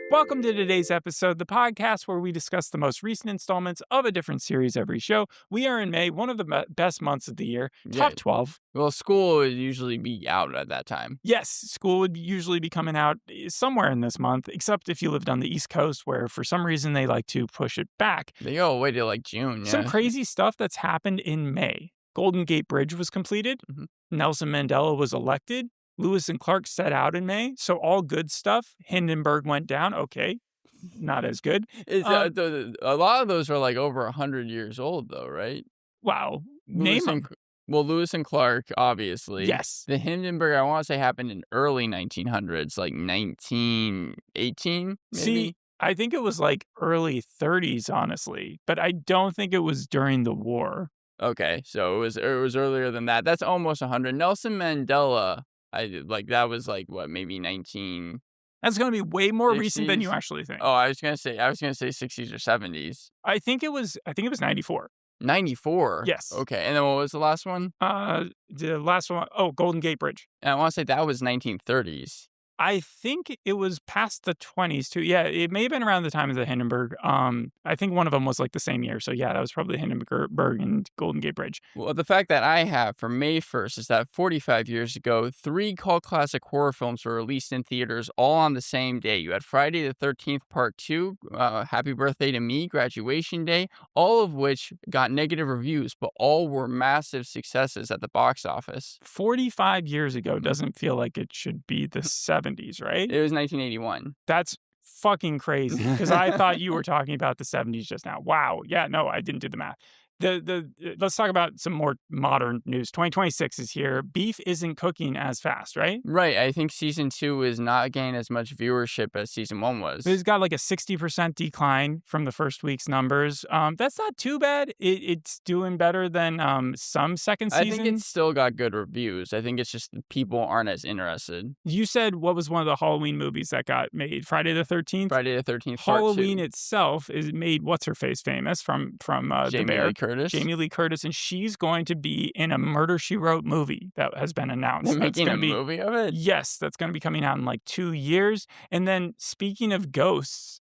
Welcome to today's episode, the podcast where we discuss the most recent installments of a different series every show. We are in May, one of the best months of the year, Yeah. top 12. Well, school would usually be out at that time. Yes, school would usually be coming out somewhere in this month, except if you lived on the East Coast, where for some reason they like to push it back. They go away to like June. Some Yeah. crazy stuff that's happened in May. Golden Gate Bridge was completed. Mhm. Nelson Mandela was elected. Lewis and Clark set out in May. So all good stuff. Hindenburg went down. Okay. Not as good. It's, a lot of those are like over 100 years old, though, right? Wow. Name Lewis and, them. Lewis and Clark, obviously. Yes. The Hindenburg, I want to say, happened in early 1900s, like 1918, maybe. See, I think it was like early 30s, honestly, but I don't think it was during the war. Okay, so it was earlier than that. That's almost 100. Nelson Mandela, that was like what, maybe 19. That's going to be way more recent than you 60s? actually think. Oh, I was gonna say 60s or 70s. I think it was 94. 94. Yes. Okay, and then what was the last one? The last one, Golden Gate Bridge. And I want to say that was 1930s. I think it was past the 20s too. Yeah, it may have been around the time of the Hindenburg. I think one of them was like the same year. So yeah, that was probably Hindenburg and Golden Gate Bridge. Well, the fact that I have for May 1st is that 45 years ago, 3 cult classic horror films were released in theaters all on the same day. You had Friday the 13th Part 2, Happy Birthday to Me, Graduation Day, all of which got negative reviews, but all were massive successes at the box office. 45 years ago doesn't feel like it should be the 70s, right? It was 1981. That's fucking crazy because I thought you were talking about the 70s just now. Wow. Yeah, no, I didn't do the math. Let's talk about some more modern news. 2026 is here. Beef isn't cooking as fast, right? Right. I think season 2 is not gaining as much viewership as season 1 was. It's got like a 60% decline from the first week's numbers. That's not too bad. It's doing better than some second seasons. I think it's still got good reviews. I think it's just people aren't as interested. You said what was one of the Halloween movies that got made? Friday the 13th? Friday the 13th Part 2. Halloween itself is made what's-her-face famous from The Bear. Jamie Lee Curtis, and she's going to be in a Murder, She Wrote movie that has been announced. They're making a movie of it? Yes, that's going to be coming out in like 2 years. And then speaking of ghosts,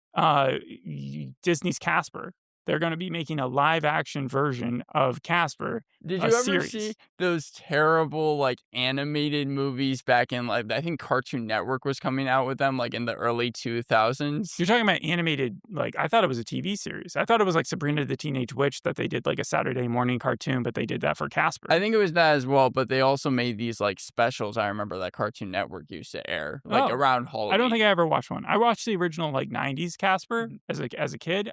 Disney's Casper. They're going to be making a live-action version of Casper. Did you ever see those terrible, like, animated movies back in, like, I think Cartoon Network was coming out with them, like, in the early 2000s? You're talking about animated, like, I thought it was a TV series. I thought it was like Sabrina the Teenage Witch that they did, like, a Saturday morning cartoon, but they did that for Casper. I think it was that as well, but they also made these, like, specials I remember that Cartoon Network used to air, like, around Halloween. I don't think I ever watched one. I watched the original, like, 90s Casper as a kid.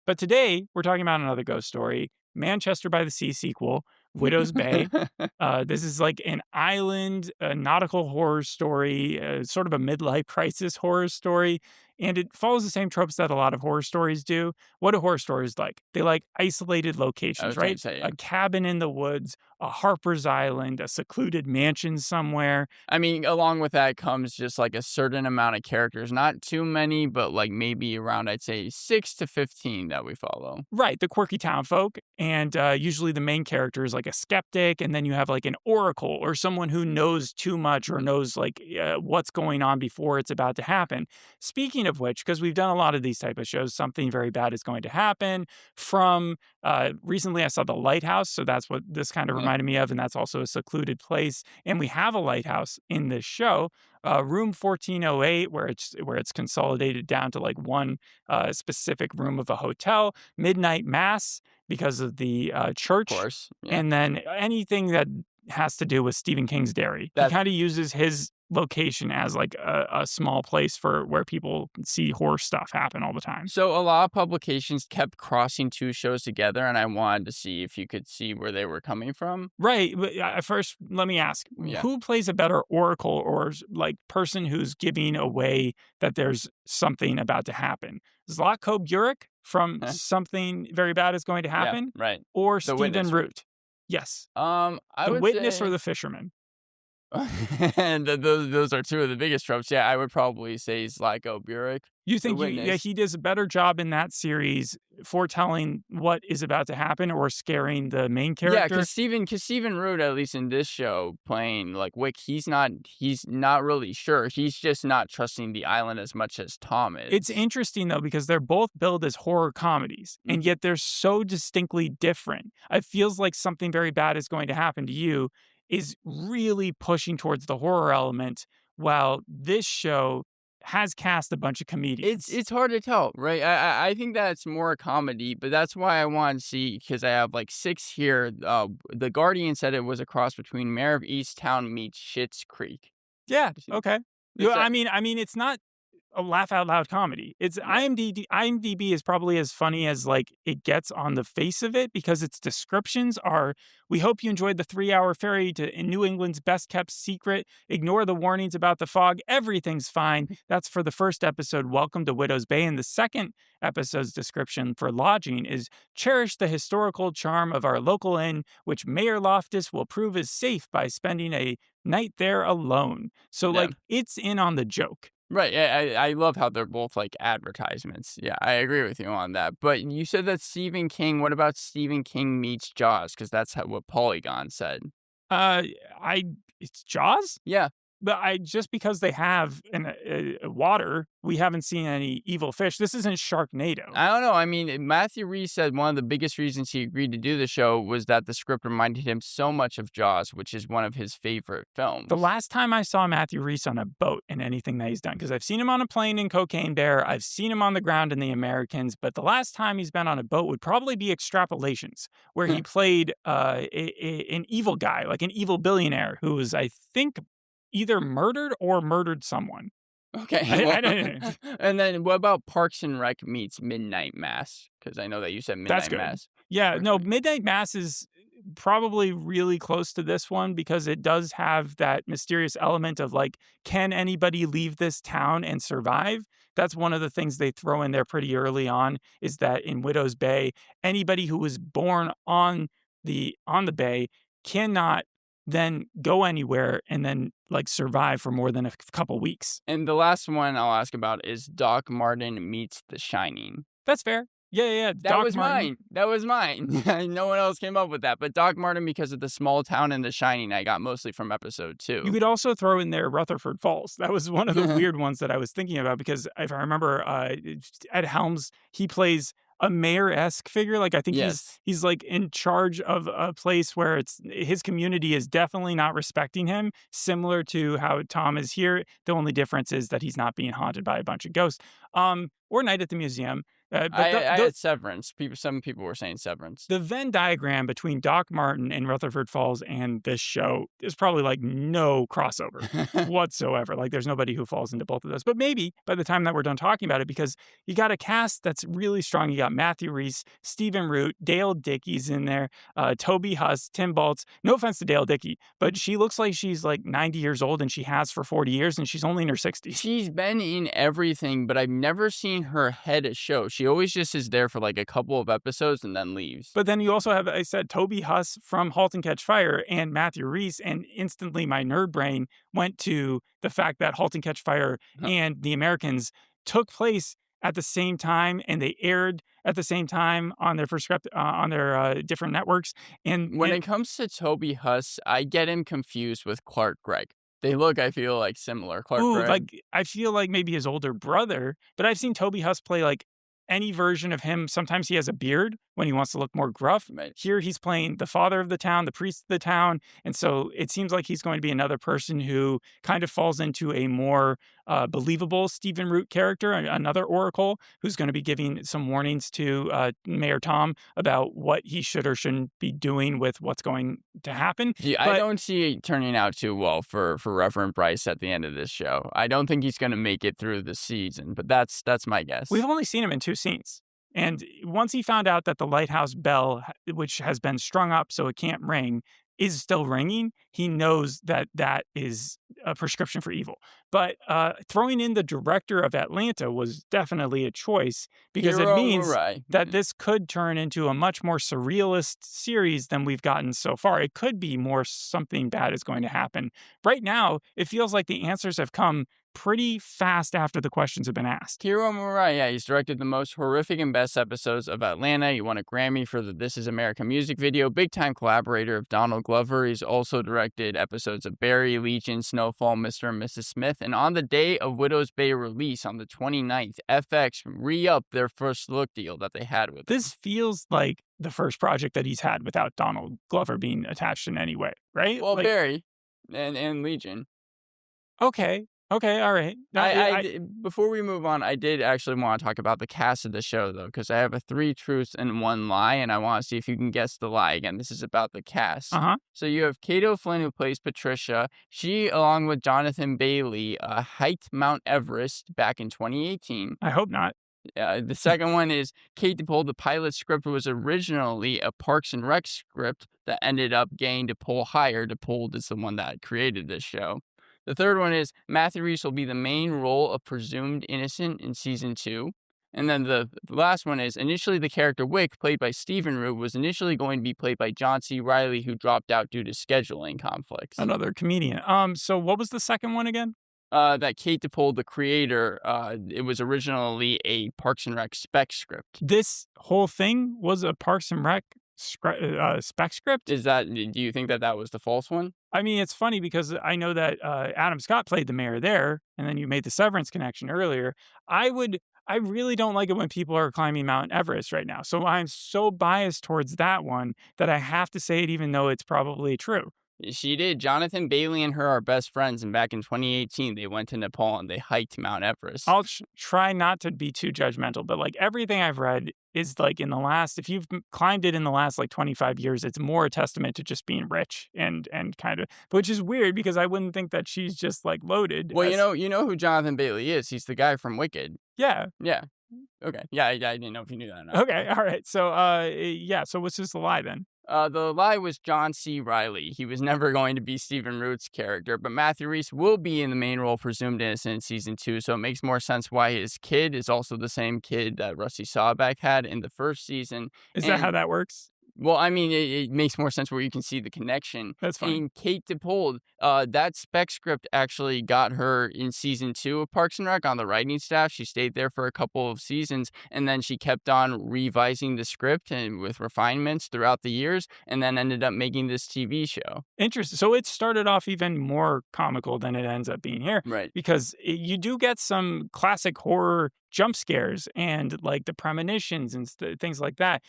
But today, we're talking about another ghost story, Manchester by the Sea sequel, Widow's Bay. This is like an island, a nautical horror story, sort of a midlife crisis horror story. And it follows the same tropes that a lot of horror stories do. What do horror stories like? They like isolated locations, right? A cabin in the woods, a Harper's Island, a secluded mansion somewhere. I mean, along with that comes just like a certain amount of characters. Not too many, but like maybe around, I'd say, 6 to 15 that we follow. Right, the quirky town folk. And usually the main character is like a skeptic. And then you have like an oracle or someone who knows too much or knows like what's going on before it's about to happen. Speaking of which, because we've done a lot of these type of shows, something very bad is going to happen. From recently I saw The Lighthouse, so that's what this kind of reminded me of, and that's also a secluded place. And we have a lighthouse in this show, room 1408, where it's consolidated down to like one specific room of a hotel. Midnight Mass because of the church, of course, and then anything that has to do with Stephen King's Dairy. He kind of uses his location as like a small place for where people see horror stuff happen all the time. So a lot of publications kept crossing 2 shows together, and I wanted to see if you could see where they were coming from. Right. But first, let me ask, who plays a better oracle or like person who's giving away that there's something about to happen? Zlatko Burek from Something Very Bad is Going to Happen? Yeah, right. Or Stephen Root? Yes. The Witness or The Fisherman? And those are two of the biggest tropes. Yeah, I would probably say Zlatko Buric, You The think Witness. he does a better job in that series foretelling what is about to happen or scaring the main Yeah, character? cause Stephen Root, at least in this show, playing like Wick, he's not really sure. He's just not trusting the island as much as Tom It's is. interesting though because they're both billed as horror comedies, and Mhm. yet they're so distinctly different. It feels like something very bad is going to happen to you is really pushing towards the horror element, while this show has cast a bunch of It's comedians. it's hard to tell, right? I think that's more a comedy, but that's why I want to see because I have like 6 here. The Guardian said it was a cross between Mayor of Easttown meets Schitt's Creek. Yeah, See, okay. it's a It's not a laugh out loud comedy. It's yeah. IMDb is probably as funny as like it gets on the face of it because its descriptions are we hope you enjoyed the 3-hour ferry to in New England's best kept secret. Ignore the warnings about the fog. Everything's fine. That's for the first episode, Welcome to Widow's Bay. And the second episode's description for lodging is cherish the historical charm of our local inn, which Mayor Loftis will prove is safe by spending a night there alone. So Yeah. like it's in on the joke. Right. I love how they're both like advertisements. Yeah, I agree with you on that. But you said that Stephen King. What about Stephen King meets Jaws? Because that's what Polygon said. Uh, I it's Jaws, Yeah. but I just because they have water, we haven't seen any evil fish. This isn't Sharknado. I don't know. I mean, Matthew Rhys said one of the biggest reasons he agreed to do the show was that the script reminded him so much of Jaws, which is one of his favorite The films. last time I saw Matthew Rhys on a boat in anything that he's done, because I've seen him on a plane in Cocaine Bear, I've seen him on the ground in The Americans, but the last time he's been on a boat would probably be Extrapolations, where he played an evil guy, like an evil billionaire who was, I think, either murdered or murdered someone. Okay, I well, don't. and then what about Parks and Rec meets Midnight Mass? Because I know that you said That's Midnight good. Mass. Yeah, Parks no, and Rec. Midnight Mass is probably really close to this one because it does have that mysterious element of like, can anybody leave this town and survive? That's one of the things they throw in there pretty early on is that in Widow's Bay, anybody who was born on the bay cannot then go anywhere and then like survive for more than a couple weeks. And the last one I'll ask about is Doc Martin meets The Shining. That's fair. Yeah, yeah, yeah. That Doc was Martin. mine. That was mine. No one else came up with that. But Doc Martin, because of the small town and The Shining, I got mostly from episode You 2. could also throw in there Rutherford Falls. That was one of the weird ones that I was thinking about because if I remember, Ed Helms, he plays a mayor-esque figure. Like I think Yes. he's like in charge of a place where it's his community is definitely not respecting him, similar to how Tom is here. The only difference is that he's not being haunted by a bunch of ghosts. Or Night at the Museum. But I had Severance. Some people were saying Severance. the Venn diagram between Doc Martin and Rutherford Falls and this show is probably like no crossover whatsoever. Like there's nobody who falls into both of those. But maybe by the time that we're done talking about it, because you got a cast that's really strong. You got Matthew Rhys, Stephen Root, Dale Dickey's in there, Toby Huss, Tim Baltz. No offense to Dale Dickey, but she looks like she's like 90 years old and she has for 40 years and she's only in her 60s. She's been in everything, but I've never seen her head a show. She always just is there for like a couple of episodes and then leaves. But then you also have, I said, Toby Huss from *Halt and Catch Fire* and Matthew Rhys, and instantly my nerd brain went to the fact that *Halt and Catch Fire* Huh. and *The Americans* took place at the same time, and they aired at the same time on their different networks. And When it comes to Toby Huss, I get him confused with Clark Gregg. They look, I feel like, similar. Clark ooh, Gregg. like I feel like maybe his older brother, but I've seen Toby Huss play like any version of him. Sometimes he has a beard when he wants to look more gruff. Right. Here he's playing the father of the town, the priest of the town. And so it seems like he's going to be another person who kind of falls into a more believable Stephen Root character, another oracle who's going to be giving some warnings to Mayor Tom about what he should or shouldn't be doing with what's going to happen. Gee, I don't see it turning out too well for Reverend Bryce at the end of this show. I don't think he's going to make it through the season, but that's my guess. We've only seen him in 2 scenes. And once he found out that the lighthouse bell, which has been strung up so it can't ring, is still ringing, he knows that that is a prescription for evil. But throwing in the director of Atlanta was definitely a choice because it Hiro means Murai. that this could turn into a much more surrealist series than we've gotten so far. It could be more something bad is going to happen. Right now, it feels like the answers have come pretty fast after the questions have been asked. Hiro Murai, yeah, he's directed the most horrific and best episodes of Atlanta. He won a Grammy for the This Is America music video, big time collaborator of Donald Glover. He's also directed episodes of Barry, Legion, Snowfall, Mr. and Mrs. Smith. And on the day of Widow's Bay release on the 29th, FX re-upped their first look deal that they had with him. This feels like the first project that he's had without Donald Glover being attached in any way, right? Well, Like, Barry and Legion. okay, okay, all right. No, Before we move on, I did actually want to talk about the cast of the show, though, because I have a 3 truths and 1 lie, and I want to see if you can guess the lie. Again, this is about the cast. uh-huh. So you have Kato Flynn, who plays Patricia. She, along with Jonathan Bailey, hiked Mount Everest back in 2018. I hope not. The second one is Katie Dippold. The pilot script was originally a Parks and Rec script that ended up getting Dippold hired. Dippold is the one that created this show. The third one is Matthew Rhys will be the main role of presumed innocent in season 2. And then the last one is initially the character Wick, played by Stephen Root, was initially going to be played by John C. Reilly, who dropped out due to scheduling conflicts. Another comedian. So what was the second one again? That Kate Dippold, the creator, it was originally a Parks and Rec spec script. This whole thing was a Parks and Rec spec script? Do you think that was the false one? I mean, it's funny because I know that Adam Scott played the mayor there, and then you made the Severance connection earlier. I really don't like it when people are climbing Mount Everest right now. So I'm so biased towards that one that I have to say it even though it's probably true. She did. Jonathan Bailey and her are best friends, and back in 2018, they went to Nepal and they hiked Mount Everest. I'll try not to be too judgmental, but like everything I've read is like if you've climbed it in the last like 25 years, it's more a testament to just being rich and kind of, which is weird because I wouldn't think that she's just like loaded. Well, you know who Jonathan Bailey is. He's the guy from Wicked. Yeah. Yeah. Okay. Yeah, I didn't know if you knew that or not. Okay. All right. So, yeah. So what's just the lie then? The lie was John C. Reilly. He was never going to be Stephen Root's character, but Matthew Rhys will be in the main role, presumed innocent, in season 2, so it makes more sense why his kid is also the same kid that Rusty Sawback had in the first season. Is that how that works? Well, I mean, it makes more sense where you can see the connection. That's fine. And Kate Dippold, that spec script actually got her in season 2 of Parks and Rec on the writing staff. She stayed there for a couple of seasons, and then she kept on revising the script and with refinements throughout the years, and then ended up making this TV show. Interesting. So it started off even more comical than it ends up being here. Right. Because you do get some classic horror jump scares and like the premonitions and things like that.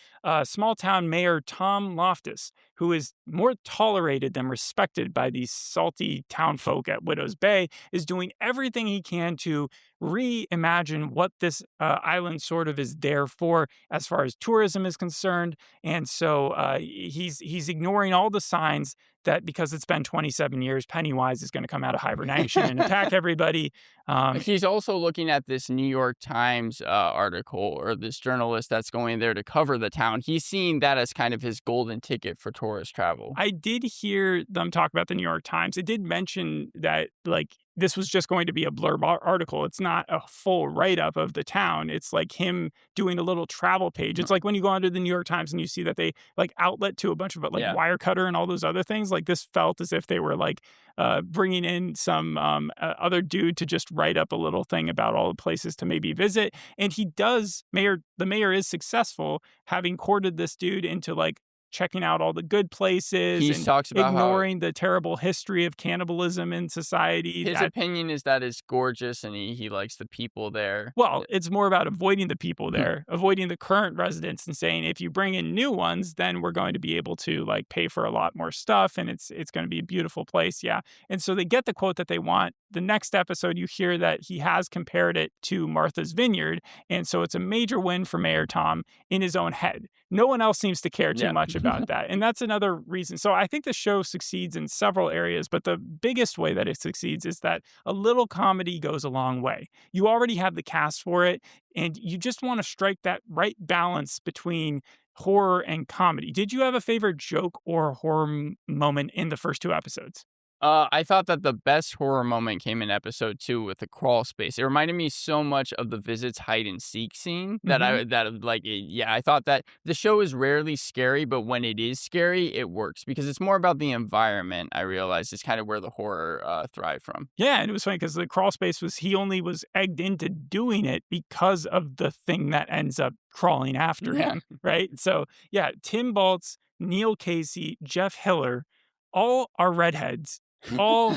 Small town mayor Tom Loftis, who is more tolerated than respected by these salty town folk at Widow's Bay, is doing everything he can to reimagine what this island sort of is there for as far as tourism is concerned. And so he's ignoring all the signs that because it's been 27 years, Pennywise is going to come out of hibernation and attack everybody. He's also looking at this New York Times article, or this journalist that's going there to cover the town. He's seeing that as kind of his golden ticket for tourist travel. I did hear them talk about the New York Times. It did mention that like this was just going to be a blurb article. It's not a full write-up of the town. It's like him doing a little travel page. It's like when you go onto the New York Times and you see that they like outlet to a bunch of like Wirecutter and all those other things. Like this felt as if they were like bringing in some other dude to just write up a little thing about all the places to maybe visit. And he does, the mayor is successful, having courted this dude into like checking out all the good places He and talks about ignoring the terrible history of cannibalism in society. His opinion is that it's gorgeous and he likes the people there. Well, it's more about avoiding the people there, avoiding the current residents and saying, if you bring in new ones, then we're going to be able to like pay for a lot more stuff and it's going to be a beautiful place. Yeah. And so they get the quote that they want. The next episode, you hear that he has compared it to Martha's Vineyard. And so it's a major win for Mayor Tom in his own head. No one else seems to care too much about that. And that's another reason. So I think the show succeeds in several areas, but the biggest way that it succeeds is that a little comedy goes a long way. You already have the cast for it, and you just want to strike that right balance between horror and comedy. Did you have a favorite joke or horror moment in the first 2 episodes? I thought that the best horror moment came in episode 2 with the crawl space. It reminded me so much of the Visit's hide and seek scene that Mhm. I thought that the show is rarely scary, but when it is scary, it works because it's more about the environment. I realized is kind of where the horror thrive from. Yeah, and it was funny because the crawl space was he only was egged into doing it because of the thing that ends up crawling after Yeah. him, right? So, yeah, Tim Baltz, Neil Casey, Jeff Hiller, all are redheads, all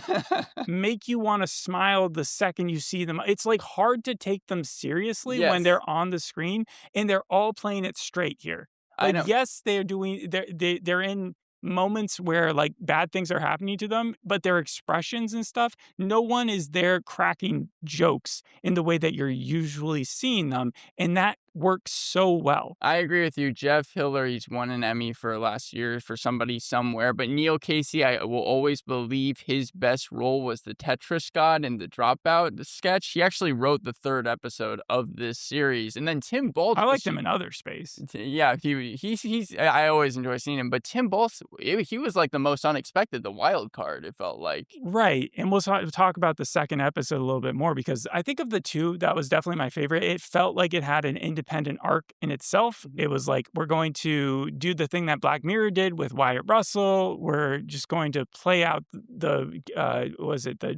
make you wanna smile the second you see them. It's, like, hard to take them seriously when Yes, they're on the screen, and they're all playing it straight here. I Like, know. yes, they're in moments where, like, bad things are happening to them, but their expressions and stuff, no one is there cracking jokes in the way that you're usually seeing them, and that works so well. I agree with you. Jeff Hiller, he's won an Emmy for last year for Somebody Somewhere. But Neil Casey, I will always believe his best role was the Tetris God in the Dropout sketch. He actually wrote the 3rd episode of this series. And then Tim Baltz I was liked him in other space. yeah, he's I always enjoy seeing him. But Tim Baltz, he was like the most unexpected, the wild card, it felt like. Right, and we'll talk about the second episode a little bit more because I think of the 2, that was definitely my favorite. It felt like it had an independent arc in itself. It was like, we're going to do the thing that Black Mirror did with Wyatt Russell. We're just going to play out was it the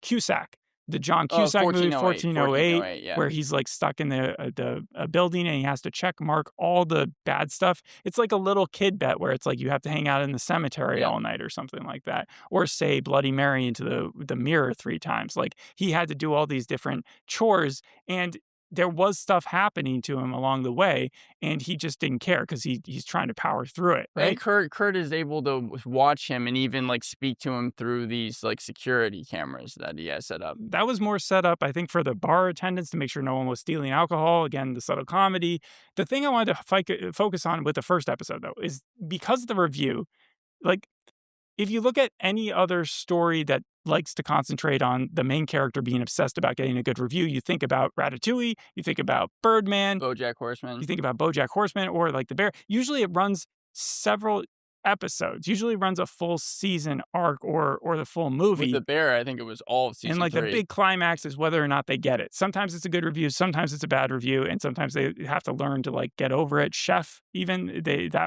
Cusack, the John Oh, Cusack movie 1408, 1408, yeah. where he's like stuck in the building and he has to check mark all the bad stuff. It's like a little kid bet where it's like you have to hang out in the cemetery Yeah. all night or something like that, or say Bloody Mary into the mirror 3 times. Like he had to do all these different chores, and there was stuff happening to him along the way, and he just didn't care because he's trying to power through it, And right? Kurt is able to watch him and even, like, speak to him through these, like, security cameras that he has set up. That was more set up, I think, for the bar attendants to make sure no one was stealing alcohol. Again, the subtle comedy. The thing I wanted to focus on with the first episode, though, is because of the review, like, if you look at any other story that likes to concentrate on the main character being obsessed about getting a good review, you think about Ratatouille, you think about Birdman, BoJack you Horseman. think about BoJack Horseman or like The Bear. Usually it runs several episodes, usually runs a full season arc or the full With the movie. bear, I think it was all of And season like the 3. big climax is whether or not they get it. Sometimes it's a good review, sometimes it's a bad review, and sometimes they have to learn to like get over it. Chef, even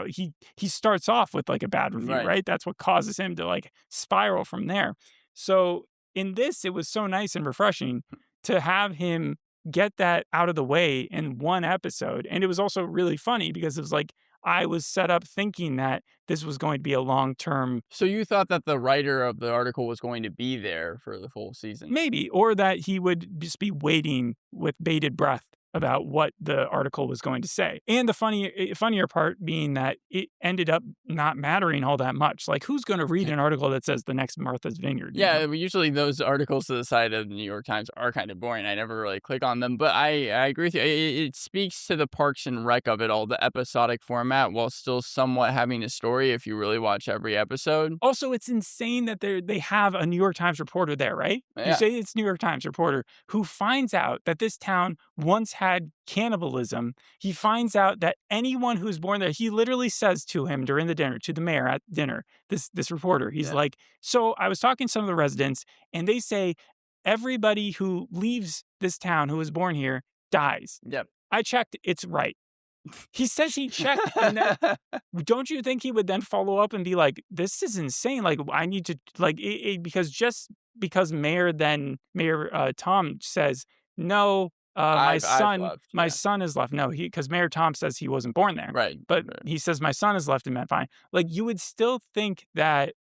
he starts off with like a bad review, Right. right? That's what causes him to like spiral from there. So in this, it was so nice and refreshing to have him get that out of the way in 1 episode. And it was also really funny because it was like I was set up thinking that this was going to be a long-term. So you thought that the writer of the article was going to be there for the full season? Maybe, or that he would just be waiting with bated breath about what the article was going to say. And the funnier part being that it ended up not mattering all that much. Like, who's going to read an article that says the next Martha's Vineyard? You know? Yeah, usually those articles to the side of the New York Times are kind of boring. I never really click on them, but I agree with you. It speaks to the Parks and Rec of it all, the episodic format, while still somewhat having a story if you really watch every episode. Also, it's insane that they have a New York Times reporter there, right? You Yeah, say it's New York Times reporter who finds out that this town once had cannibalism. He finds out that anyone who's born there, he literally says to him during the dinner, to the mayor at dinner, this reporter, he's yeah, like, so I was talking to some of the residents, and they say everybody who leaves this town who was born here dies. yep. I checked, it's right. He says he checked, and then don't you think he would then follow up and be like, "This is insane! Like, I need to like because just because Mayor Tom says no, I've left, my yeah. son is left. No, he because Mayor Tom says he wasn't born there, Right, but right. he says my son is left in Medfine. Like, you would still think that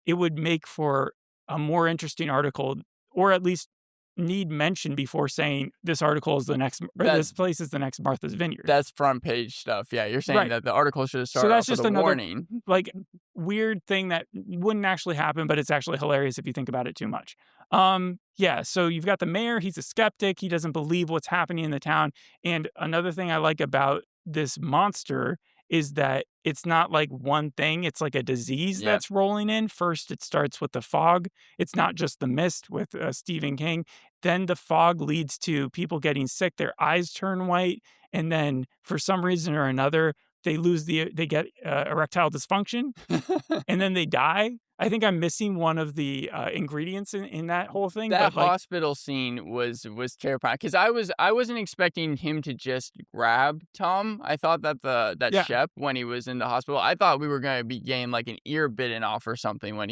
it would make for a more interesting article, or at least need mention before saying this article is the next or That this place is the next Martha's Vineyard. that's front page stuff. Yeah, you're saying Right. that the article should have So started that's off with just a another warning. like weird thing that wouldn't actually happen, but it's actually hilarious if you think about it too much. Yeah, so you've got the mayor, he's a skeptic, he doesn't believe what's happening in the town. And another thing I like about this monster is that it's not like one thing, it's like a disease Yeah. that's rolling in. First, it starts with the fog. It's not just the mist with Stephen King. Then the fog leads to people getting sick, their eyes turn white, and then for some reason or another, they get erectile dysfunction, and then they die. I think I'm missing one of the ingredients in that whole thing, That but like, hospital scene was terrifying because I wasn't expecting him to just grab Tom. I thought that that yeah. Shep when he was in the hospital, I thought we were gonna be getting like an ear bitten off or something when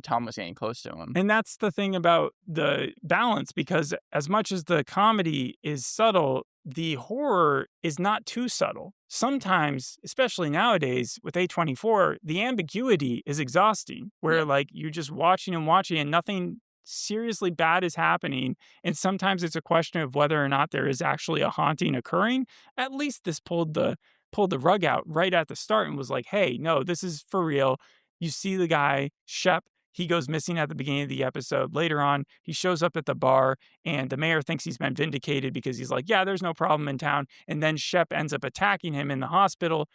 Tom was getting close to him. And that's the thing about the balance, because as much as the comedy is subtle, the horror is not too subtle. Sometimes, especially nowadays with A24, the ambiguity is exhausting, Yeah. where like you're just watching and nothing seriously bad is happening. And sometimes it's a question of whether or not there is actually a haunting occurring. At least this pulled the rug out right at the start and was like, hey, no, this is for real. You see the guy, Shep, he goes missing at the beginning of the episode. Later on, he shows up at the bar, and the mayor thinks he's been vindicated because he's like, yeah, there's no problem in town. And then Shep ends up attacking him in the hospital,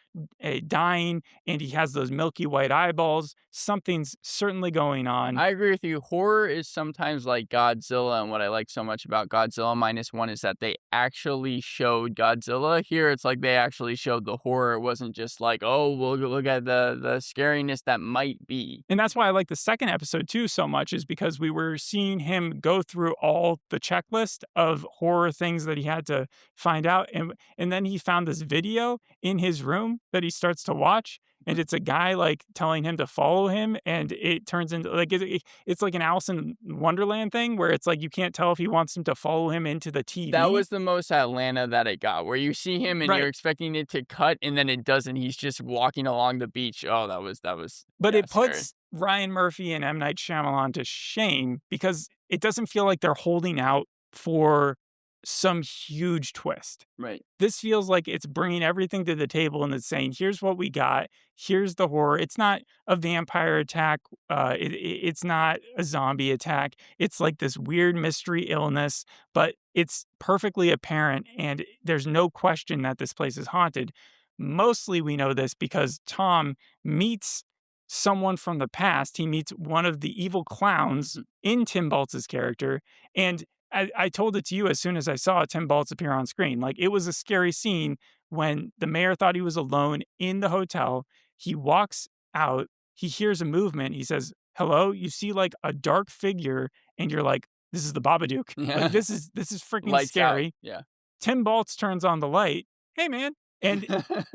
dying, and he has those milky white eyeballs. Something's certainly going on. I agree with you. Horror is sometimes like Godzilla, and what I like so much about Godzilla minus one is that they actually showed Godzilla. Here, it's like they actually showed the horror. It wasn't just like, oh, we'll look at the scariness that might be. And that's why I like the second episode too so much, is because we were seeing him go through all the checklist of horror things that he had to find out. And then he found this video in his room that he starts to watch. And it's a guy like telling him to follow him. And it turns into like, it's like an Alice in Wonderland thing where it's like you can't tell if he wants him to follow him into the TV. That was the most Atlanta that it got, where you see him and Right. you're expecting it to cut, and then it doesn't. He's just walking along the beach. Oh, But yeah, it scary. puts Ryan Murphy and M. Night Shyamalan to shame because it doesn't feel like they're holding out for some huge twist. Right. This feels like it's bringing everything to the table and it's saying, here's what we got. Here's the horror. It's not a vampire attack. It's not a zombie attack. It's like this weird mystery illness, but it's perfectly apparent. And there's no question that this place is haunted. Mostly we know this because Tom meets someone from the past. He meets one of the evil clowns in Tim Baltz's character. And I told it to you as soon as I saw Tim Baltz appear on screen. Like, it was a scary scene when the mayor thought he was alone in the hotel. He walks out, he hears a movement. He says, hello. You see like a dark figure, and you're like, this is the Babadook. Yeah. Like, this is freaking Lights scary. out. Yeah. Tim Baltz turns on the light. Hey, man. And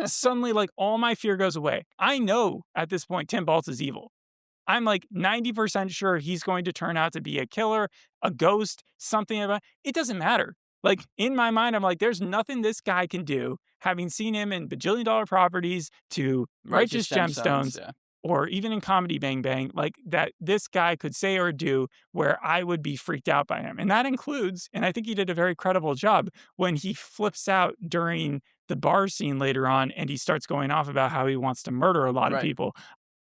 suddenly, like, all my fear goes away. I know at this point Tim Baltz is evil. I'm like 90% sure he's going to turn out to be a killer, a ghost, something about it. Doesn't matter. Like, in my mind, I'm like, there's nothing this guy can do, having seen him in bajillion dollar properties to Righteous Gemstones, yeah. or even in Comedy Bang Bang, like that this guy could say or do where I would be freaked out by him. And that includes, and I think he did a very credible job, when he flips out during the bar scene later on and he starts going off about how he wants to murder a lot of Right. people.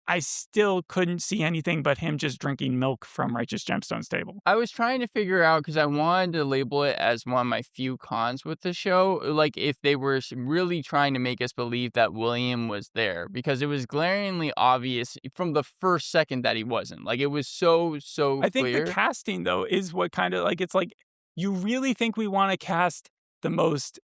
I still couldn't see anything but him just drinking milk from Righteous Gemstone's table. I was trying to figure out, because I wanted to label it as one of my few cons with the show, like if they were really trying to make us believe that William was there, because it was glaringly obvious from the first second that he wasn't. Like, it was so I think clear. the casting, though, is what kind of like, it's like, you really think we want to cast the most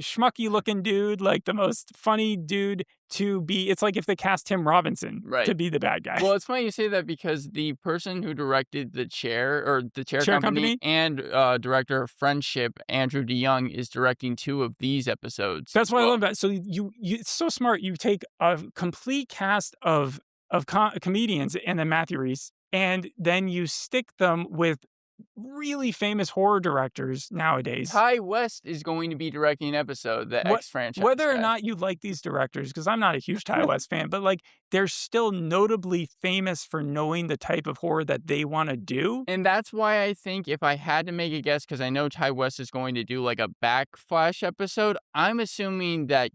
schmucky looking dude, like the most funny dude to be, it's like if they cast Tim Robinson Right. to be the bad guy. Well, it's funny you say that, because the person who directed The Chair, or The Chair, Chair Company, Company? and director of Friendship, Andrew DeYoung, is directing 2 of these episodes. That's as what I well. love about it. So you it's so smart. You take a complete cast of comedians and then Matthew Rhys, and then you stick them with really famous horror directors nowadays. Ty West is going to be directing an episode, the X franchise. Whether or guy. not you like these directors, because I'm not a huge Ty West fan, but like, they're still notably famous for knowing the type of horror that they want to do. And that's why I think, if I had to make a guess, because I know Ty West is going to do like a Backflash episode, I'm assuming that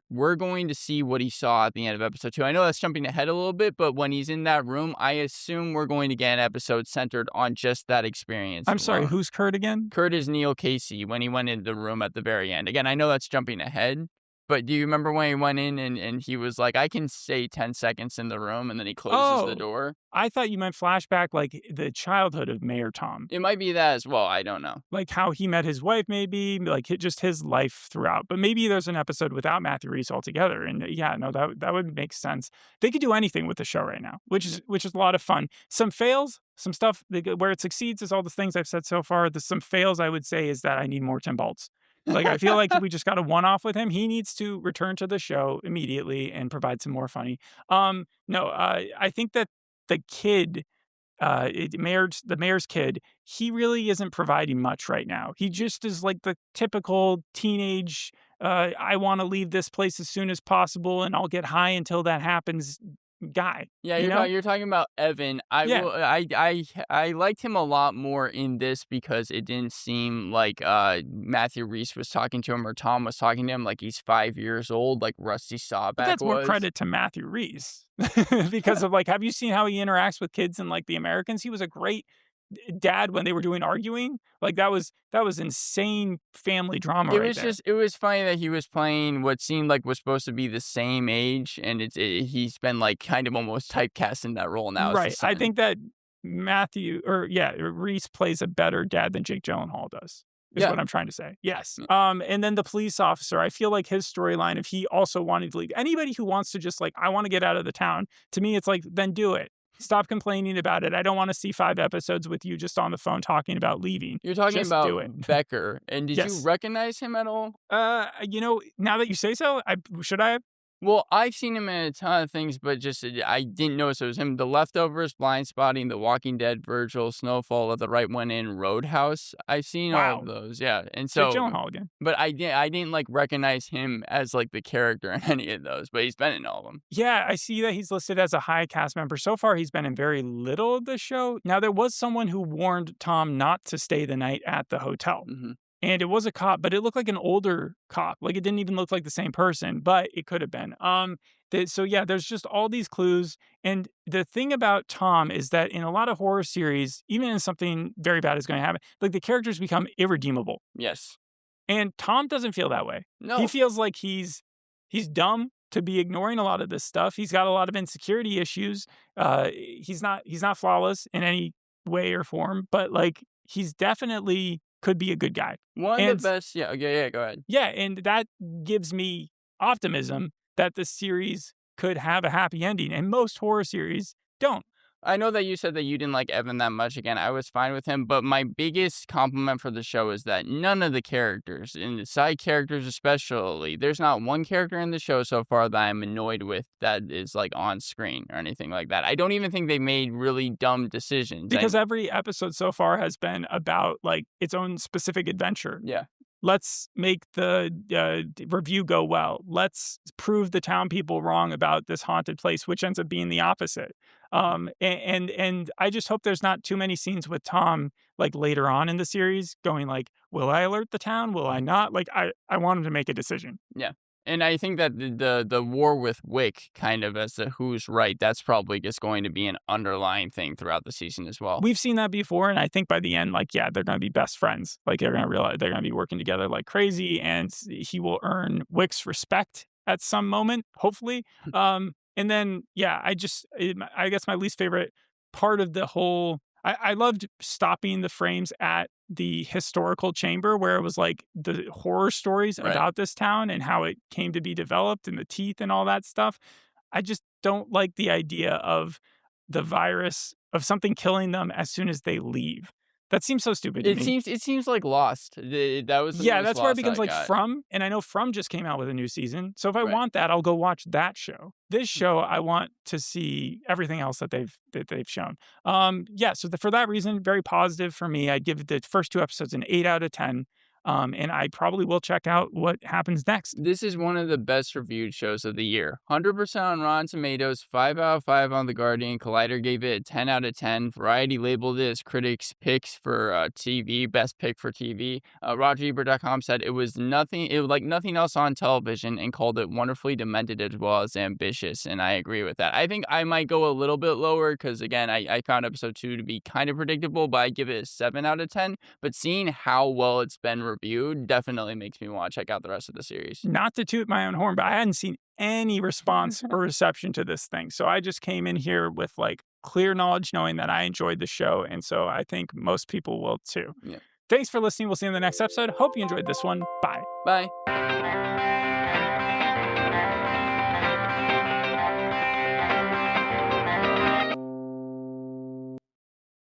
we're going to see what he saw at the end of episode 2. I know that's jumping ahead a little bit, but when he's in that room, I assume we're going to get an episode centered on just that experience. I'm sorry, alone. who's Kurt again? Kurt is Neil Casey when he went into the room at the very end. Again, I know that's jumping ahead. But do you remember when he went in and he was like, "I can stay 10 seconds in the room," and then he closes the Oh, door? I thought you meant flashback, like, the childhood of Mayor Tom. It might be that as well, I don't know. Like, how he met his wife maybe, like, just his life throughout, but maybe there's an episode without Matthew Rhys altogether, and, yeah, no, that would make sense. They could do anything with the show right now, which is a lot of fun. Some fails, some stuff where it succeeds is all the things I've said so far. The some fails I would say is that I need more Tim Baltz. Like, I feel like we just got a one-off with him. He needs to return to the show immediately and provide some more funny. No, I think that the kid the mayor's kid, he really isn't providing much right now. He just is like the typical teenage, I want to leave this place as soon as possible and I'll get high until that happens guy, Yeah, you know? you're talking about Evan. I Yeah. will I liked him a lot more in this because it didn't seem like, Matthew Rhys was talking to him or Tom was talking to him like he's 5 years old, like Rusty But Sawback that's more was. credit to Matthew Rhys because of like, have you seen how he interacts with kids in like The Americans? He was a great dad when they were doing arguing. Like that was insane family drama right there. It was funny that he was playing what seemed like was supposed to be the same age, and he's been, like, kind of almost typecast in that role now as the Right. I son. think that Reese plays a better dad than Jake Gyllenhaal does, is Yeah. what I'm trying to say. Yes. Mm. And then the police officer, I feel like his storyline, if he also wanted to leave, anybody who wants to just like, I want to get out of the town, to me, it's like, then do it. Stop complaining about it. I don't want to see 5 episodes with you just on the phone talking about leaving. You're talking Just about do it. Becker, and did you Yes. recognize him at all? Now that you say so, should I have? Well, I've seen him in a ton of things, but just I didn't notice it was him. The Leftovers, Blind Spotting, The Walking Dead, Virgil, Snowfall, Let the Right One In, Roadhouse. I've seen all of Wow. those, yeah. And Jake so, Gyllenhaal again. but I didn't like recognize him as like the character in any of those. But he's been in all of them. Yeah, I see that he's listed as a high cast member. So far, he's been in very little of the show. Now, there was someone who warned Tom not to stay the night at the hotel. Hmm. And it was a cop, but it looked like an older cop. Like, it didn't even look like the same person, but it could have been. So yeah, there's just all these clues. And the thing about Tom is that in a lot of horror series, even in something very bad is going to happen, like the characters become irredeemable. Yes. And Tom doesn't feel that way. He No. feels like he's dumb to be ignoring a lot of this stuff. He's got a lot of insecurity issues. He's not flawless in any way or form, but like he's definitely could be a good guy. One of And the best. Yeah. Yeah. Yeah. Go ahead. yeah, and that gives me optimism that the series could have a happy ending, and most horror series don't. I know that you said that you didn't like Evan that much. Again, I was fine with him, but my biggest compliment for the show is that none of the characters, and the side characters especially, there's not one character in the show so far that I'm annoyed with that is like on screen or anything like that. I don't even think they made really dumb decisions. Because every episode so far has been about like its own specific adventure. Yeah. Let's make the review go well. Let's prove the town people wrong about this haunted place, which ends up being the opposite. And I just hope there's not too many scenes with Tom like later on in the series going like, will I alert the town? Will I not? Like I want him to make a decision. Yeah. And I think that the war with Wick kind of as the who's right, that's probably just going to be an underlying thing throughout the season as well. We've seen that before, and I think by the end, like, yeah, they're going to be best friends. Like, they're going to realize they're going to be working together like crazy, and he will earn Wick's respect at some moment, hopefully. And then, yeah, I guess my least favorite part of the whole, I loved stopping the frames at the historical chamber where it was like the horror stories Right. about this town and how it came to be developed and the teeth and all that stuff. I just don't like the idea of the virus of something killing them as soon as they leave. That seems so stupid to me. It seems like Lost. That was the Yeah, most that's where it Lost becomes I like got. From, and I know From just came out with a new season. So if I Right. want that, I'll go watch that show. This show, I want to see everything else that they've shown. For that reason, very positive for me. I'd give the first 2 episodes an 8 out of 10. And I probably will check out what happens next. This is one of the best reviewed shows of the year. 100% on Rotten Tomatoes, 5 out of 5 on The Guardian. Collider gave it a 10 out of 10. Variety labeled it as critics' picks for TV, best pick for TV. RogerEbert.com said it was nothing else on television and called it wonderfully demented as well as ambitious, and I agree with that. I think I might go a little bit lower because, again, I found episode 2 to be kind of predictable, but I give it a 7 out of 10. But seeing how well it's been review definitely makes me want to check out the rest of the series. Not to toot my own horn, but I hadn't seen any response or reception to this thing. So I just came in here with like clear knowledge, knowing that I enjoyed the show. And so I think most people will too. Yeah. Thanks for listening. We'll see you in the next episode. Hope you enjoyed this one. Bye. Bye.